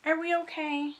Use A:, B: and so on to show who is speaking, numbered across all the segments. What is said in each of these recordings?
A: Are we okay?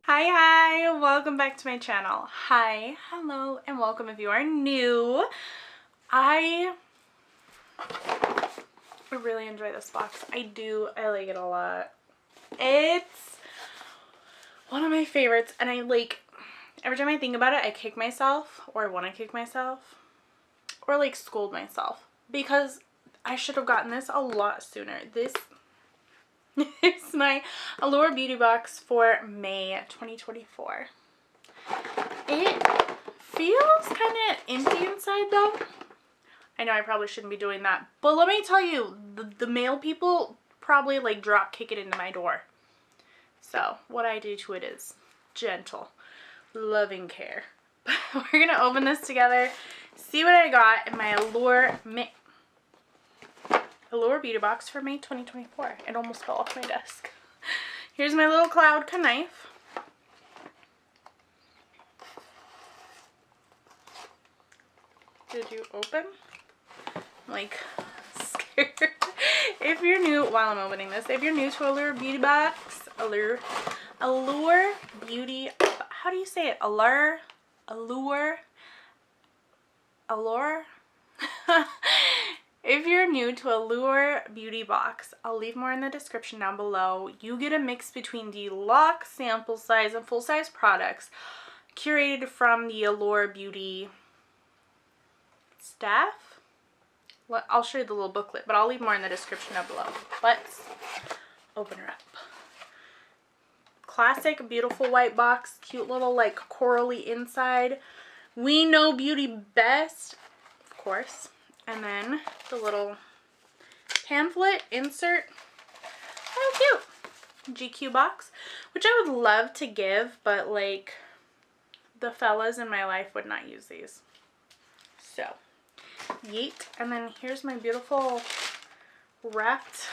A: Hi, welcome back to my channel. Hi, hello, and welcome if you are new. I really enjoy this box. I do. I like it a lot. It's one of my favorites, and I like, every time I think about it, I kick myself, or I want to kick myself, or like scold myself, because I should have gotten this a lot sooner. This is my Allure beauty box for May 2024. It feels kind of empty inside though. I know I probably shouldn't be doing that, but let me tell you, the mail people probably like drop kick it into my door. So what I do to it is gentle, loving care. We're gonna open this together, see what I got in my Allure beauty box for May 2024. It almost fell off my desk. Here's my little cloud knife. Did you open? I'm like scared. If you're new, while I'm opening this, if you're new to Allure beauty box, Allure beauty, how do you say it? Allure. If you're new to Allure beauty box, I'll leave more in the description down below. You get a mix between deluxe sample size and full size products curated from the Allure beauty staff. I'll show you the little booklet, but I'll leave more in the description down below. Let's open her up. Classic, beautiful white box, cute little like corally inside. We know beauty best, of course. And then the little pamphlet insert. Oh, cute. GQ box, which I would love to give, but like the fellas in my life would not use these. So, yeet. And then here's my beautiful wrapped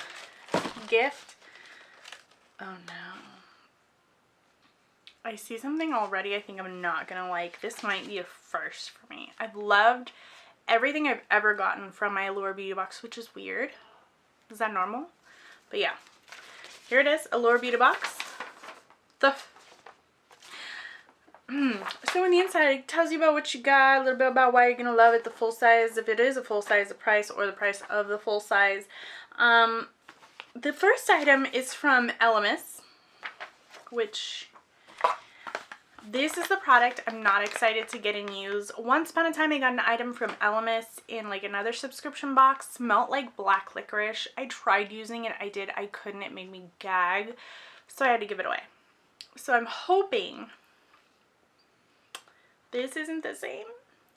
A: gift. Oh no. I see something already I think I'm not gonna like. This might be a first for me. I've loved everything I've ever gotten from my Allure beauty box, which is weird. Is that normal? But yeah, here it is, Allure beauty box. So in the inside, it tells you about what you got, a little bit about why you're gonna love it, the full size, if it is a full size, the price, or the price of the full size. The first item is from ELEMIS, which this is the product I'm not excited to get and use. Once upon a time, I got an item from ELEMIS in like another subscription box. Smelled like black licorice. I tried using it. I couldn't. It made me gag. So I had to give it away. So I'm hoping this isn't the same,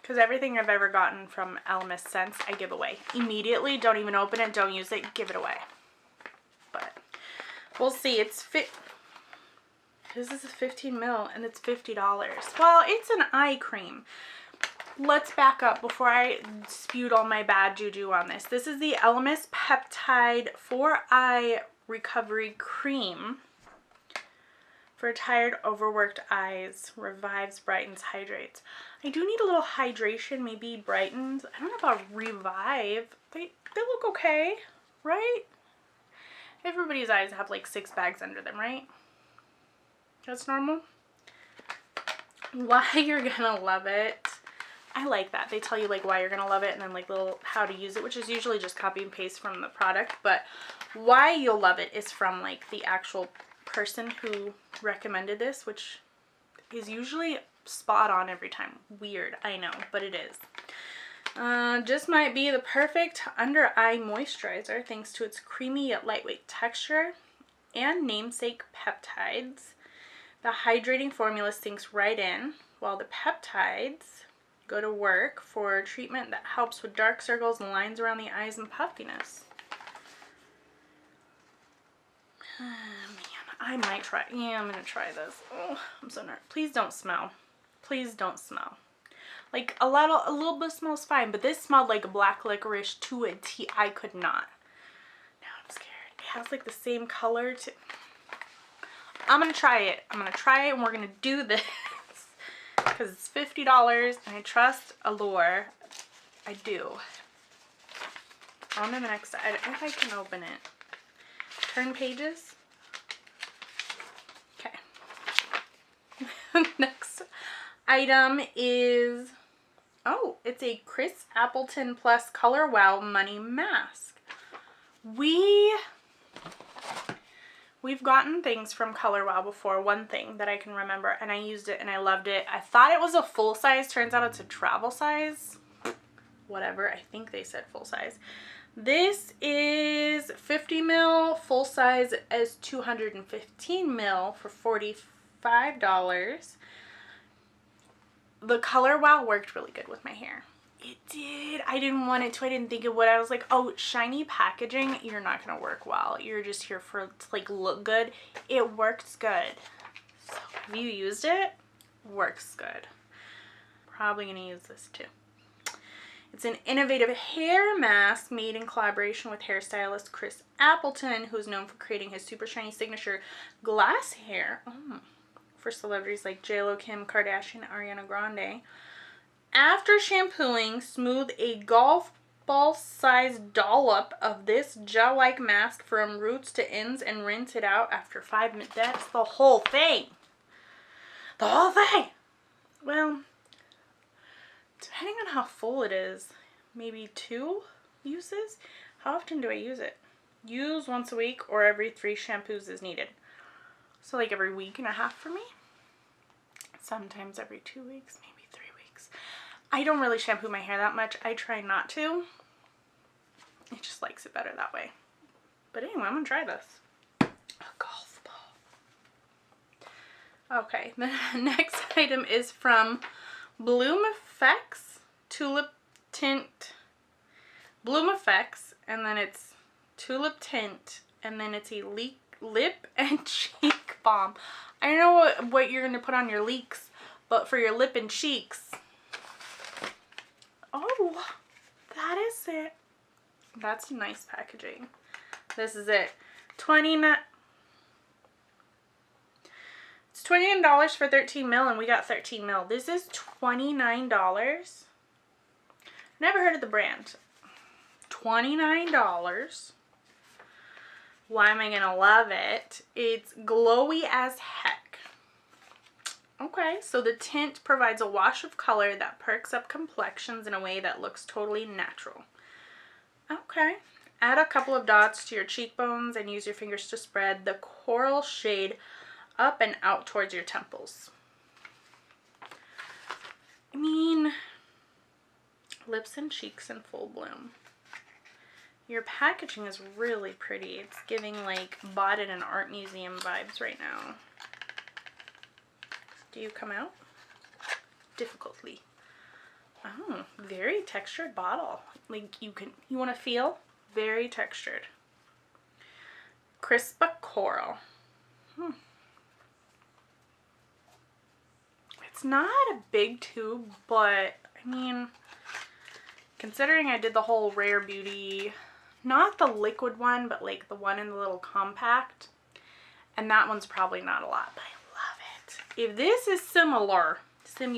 A: because everything I've ever gotten from ELEMIS since, I give away immediately. Don't even open it. Don't use it. Give it away. But we'll see. This is a 15 ml and it's $50. Well, it's an eye cream. Let's back up before I spewed all my bad juju on this. This is the ELEMIS Peptide 4-Eye Recovery Cream for tired, overworked eyes. Revives, brightens, hydrates. I do need a little hydration, maybe brightens. I don't know about revive. They look okay, right? Everybody's eyes have like 6 bags under them, right? That's normal. Why you're gonna love it. I like that. They tell you like why you're gonna love it and then like little how to use it, which is usually just copy and paste from the product. But why you'll love it is from like the actual person who recommended this, which is usually spot on every time. Weird, I know, but it is. Just might be the perfect under eye moisturizer thanks to its creamy yet lightweight texture and namesake peptides. The hydrating formula sinks right in, while the peptides go to work for treatment that helps with dark circles and lines around the eyes and puffiness. Man, I might try. Yeah, I'm gonna try this. Oh, I'm so nervous. Please don't smell. Please don't smell. Like a little bit smells fine, but this smelled like black licorice to a T. I could not. Now I'm scared. It has like the same color to. I'm gonna try it. I'm gonna try it, and we're gonna do this because it's $50, and I trust Allure. I do. On to the next side. If I can open it. Turn pages. Okay. Next item is, oh, it's a Chris Appleton Plus Color Wow Money Mask. We've gotten things from Color Wow before, one thing that I can remember, and I used it and I loved it. I thought it was a full size, turns out it's a travel size. Whatever, I think they said full size. This is 50 mil, full size is 215 mil for $45. The Color Wow worked really good with my hair. It did. I didn't want it to. I didn't think it would. I was like, oh, shiny packaging, you're not going to work well. You're just here for it to like look good. It works good. So have you used it? Works good. Probably going to use this too. It's an innovative hair mask made in collaboration with hairstylist Chris Appleton, who's known for creating his super shiny signature glass hair for celebrities like J.Lo, Kim Kardashian, Ariana Grande. After shampooing, smooth a golf ball sized dollop of this gel-like mask from roots to ends and rinse it out after 5 minutes. That's the whole thing. The whole thing. Well, depending on how full it is, maybe 2 uses. How often do I use it? Use once a week or every 3 shampoos is needed. So like every week and a half for me. Sometimes every 2 weeks, maybe 3 weeks. I don't really shampoo my hair that much. I try not to. It just likes it better that way. But anyway, I'm going to try this. A golf ball. Okay, the next item is from BLOOMEFFECTS Tulip Tint. BLOOMEFFECTS, and then it's Tulip Tint, and then it's a lip and cheek balm. I don't know what you're going to put on your leeks, but for your lip and cheeks. Oh, that is it. That's nice packaging. This is it. It's $29 for 13 mil, and we got 13 mil. This is $29. Never heard of the brand. $29. Why am I gonna love it? It's glowy as heck. Okay, so the tint provides a wash of color that perks up complexions in a way that looks totally natural. Okay. Add a couple of dots to your cheekbones and use your fingers to spread the coral shade up and out towards your temples. I mean, lips and cheeks in full bloom. Your packaging is really pretty. It's giving like bought in an art museum vibes right now. Do you come out? Difficultly. Oh, very textured bottle. Like you want to feel very textured. Crispa coral. It's not a big tube, but I mean, considering I did the whole Rare Beauty, not the liquid one, but like the one in the little compact, and that one's probably not a lot, but I love it. If this is similar, I'm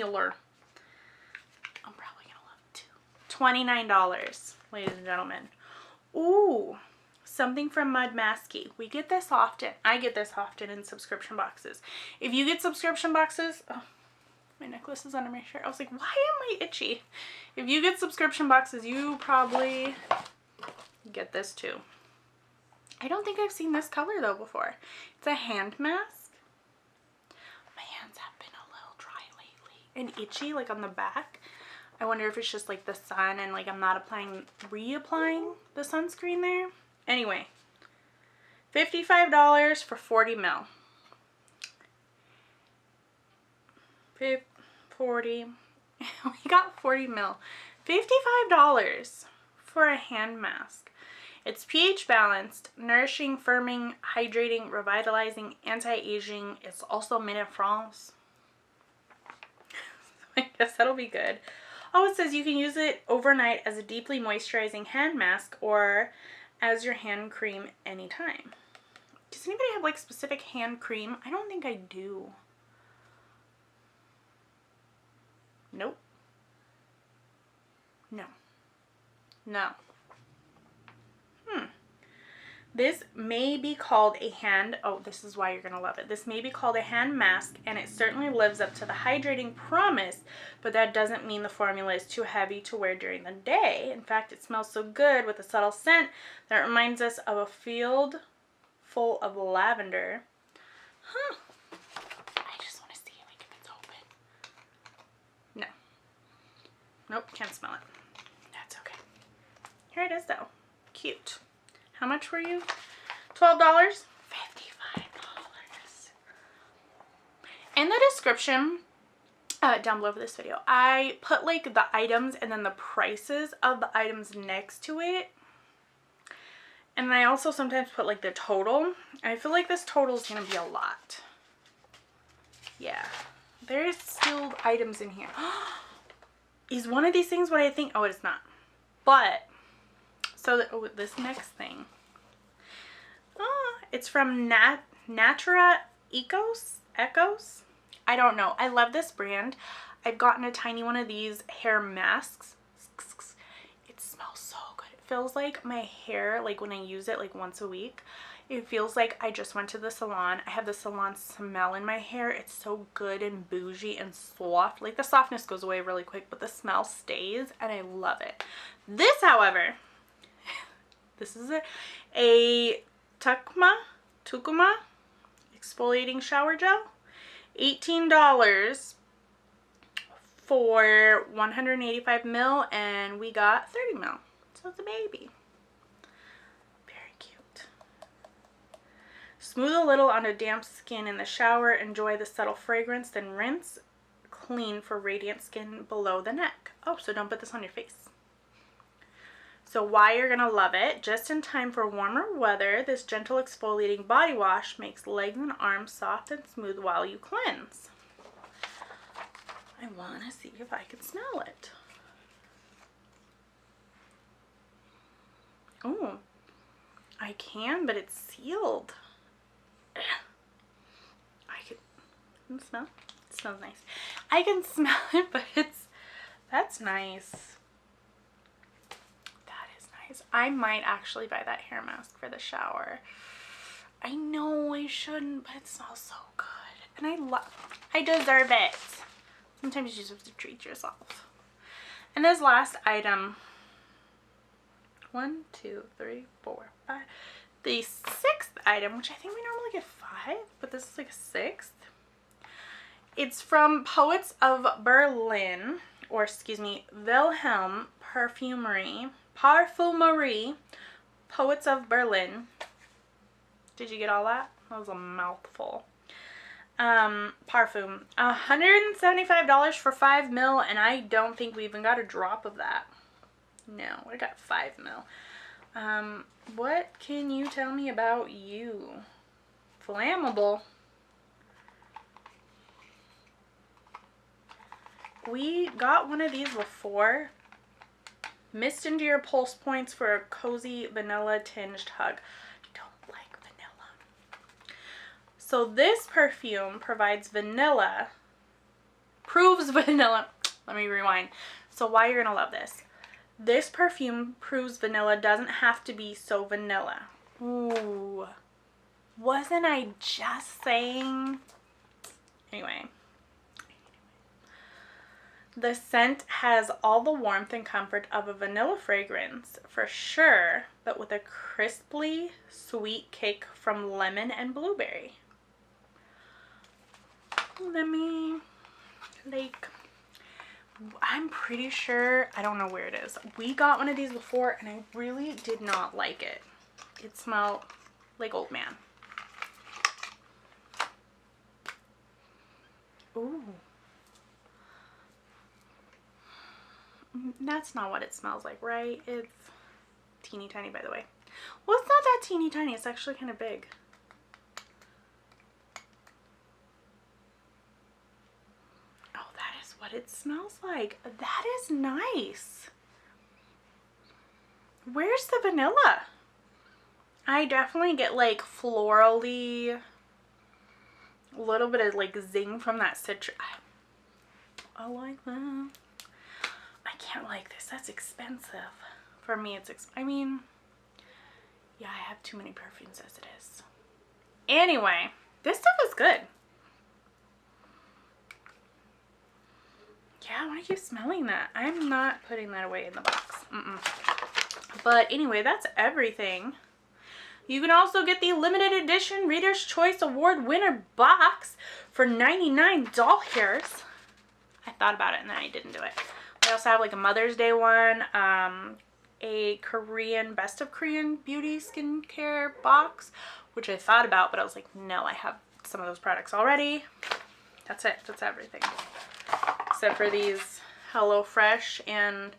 A: probably gonna love it too. $29, ladies and gentlemen. Ooh, something from MUDMASKEY. We get this often. I get this often in subscription boxes. If you get subscription boxes, oh, my necklace is under my shirt. I was like, why am I itchy? If you get subscription boxes, you probably get this too. I don't think I've seen this color though before. It's a hand mask. My hands have been a little dry lately and itchy, like on the back. I wonder if it's just like the sun and like I'm not reapplying the sunscreen there. Anyway, $55 for 40 mil. 40. We got 40 mil. $55 for a hand mask. It's pH balanced, nourishing, firming, hydrating, revitalizing, anti-aging. It's also made in France. I guess that'll be good. Oh, it says you can use it overnight as a deeply moisturizing hand mask or as your hand cream anytime. Does anybody have like specific hand cream? I don't think I do. Nope. No. No. This may be called a hand, oh, this is why you're going to love it. This may be called a hand mask, and it certainly lives up to the hydrating promise, but that doesn't mean the formula is too heavy to wear during the day. In fact, it smells so good with a subtle scent that reminds us of a field full of lavender. Huh. I just want to see like if it's open. No. Nope, can't smell it. That's okay. Here it is though. Cute. How much were you? $12? $55. In the description down below for this video, I put like the items and then the prices of the items next to it. And I also sometimes put like the total. I feel like this total is going to be a lot. Yeah. There's still items in here. Is one of these things what I think? Oh, it's not. But so this next thing, it's from NATURA EKOS. I don't know. I love this brand. I've gotten a tiny one of these hair masks. It smells so good. It feels like my hair, like when I use it like once a week, it feels like I just went to the salon. I have the salon smell in my hair. It's so good and bougie and soft. Like the softness goes away really quick, but the smell stays and I love it. This, however, this is a TUKUMA exfoliating shower gel. $18 for 185 ml, and we got 30 ml. So it's a baby. Very cute. Smooth a little on a damp skin in the shower. Enjoy the subtle fragrance, then rinse clean for radiant skin below the neck. Oh, so don't put this on your face. So why you're going to love it, just in time for warmer weather, this gentle exfoliating body wash makes legs and arms soft and smooth while you cleanse. I want to see if I can smell it. Oh, I can, but it's sealed. I can smell. It smells nice. I can smell it, but that's nice. I might actually buy that hair mask for the shower. I know I shouldn't, but it smells so good. And I deserve it. Sometimes you just have to treat yourself. And this last item, 1, 2, 3, 4, 5. The 6th item, which I think we normally get 5, but this is like a 6th. It's from Poets of Berlin, or excuse me, Wilhelm Parfumerie, Poets of Berlin. Did you get all that? That was a mouthful. Parfum. $175 for 5 ml, and I don't think we even got a drop of that. No, I got 5 ml. What can you tell me about you? Flammable. We got one of these before. Mist into your pulse points for a cozy vanilla tinged hug. I don't like vanilla. So this perfume provides vanilla. Proves vanilla. Let me rewind. So why you're gonna love this. This perfume proves vanilla doesn't have to be so vanilla. Ooh. Wasn't I just saying? Anyway. The scent has all the warmth and comfort of a vanilla fragrance, for sure, but with a crisply sweet kick from lemon and blueberry. Let me, like, I'm pretty sure, I don't know where it is. We got one of these before, and I really did not like it. It smelled like old man. Ooh. That's not what it smells like, right? It's teeny tiny, by the way. Well, it's not that teeny tiny. It's actually kind of big. Oh, that is what it smells like. That is nice. Where's the vanilla? I definitely get like florally, a little bit of like zing from that citrus. I like that. I can't like this. That's expensive. For me, it's I mean, Yeah, I have too many perfumes as it is. Anyway, this stuff is good. Yeah, I want to keep smelling that. I'm not putting that away in the box. But anyway, that's everything. You can also get the limited edition Reader's Choice Award winner box for 99 doll hairs. I thought about it and then I didn't do it. I also have like a Mother's Day one, a Korean, Best of Korean Beauty Skincare box, which I thought about, but I was like, no, I have some of those products already. That's it. That's everything. Except for these HelloFresh and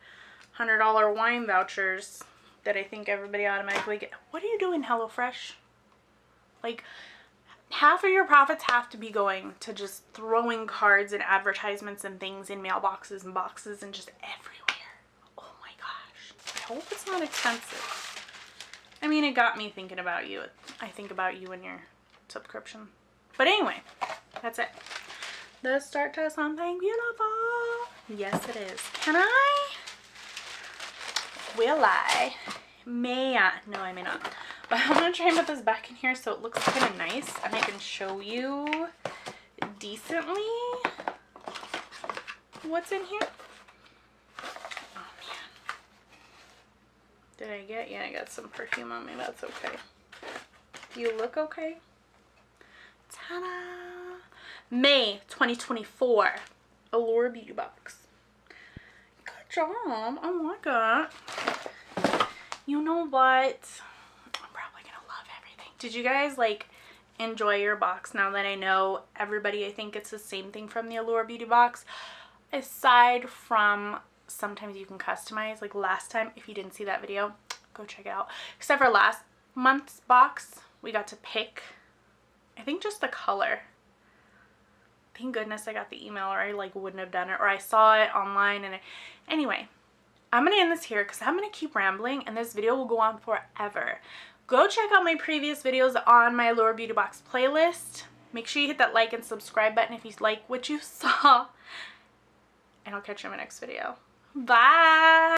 A: $100 wine vouchers that I think everybody automatically get. What are you doing, HelloFresh? Like, half of your profits have to be going to just throwing cards and advertisements and things in mailboxes and boxes and just everywhere. Oh my gosh. I hope it's not expensive. I mean, it got me thinking about you. I think about you and your subscription. But anyway, that's it. Let's start to something beautiful. Yes, it is. Can I? Will I? May I? No, I may not. But I'm going to try and put this back in here so it looks kind of nice and I can show you decently what's in here. Oh, man. Did I get? Yeah, I got some perfume on me. That's okay. Do you look okay? Ta-da! May 2024. Allure Beauty Box. Good job. I like it. You know what? I'm probably gonna love everything. Did you guys like enjoy your box now that I know everybody, I think it's the same thing from the Allure Beauty Box? Aside from sometimes you can customize, like last time, if you didn't see that video, go check it out. Except for last month's box, we got to pick, I think, just the color. Thank goodness I got the email or I like wouldn't have done it, or I saw it online. And anyway, I'm going to end this here because I'm going to keep rambling and this video will go on forever. Go check out my previous videos on my Allure Beauty Box playlist. Make sure you hit that like and subscribe button if you like what you saw. And I'll catch you in my next video. Bye!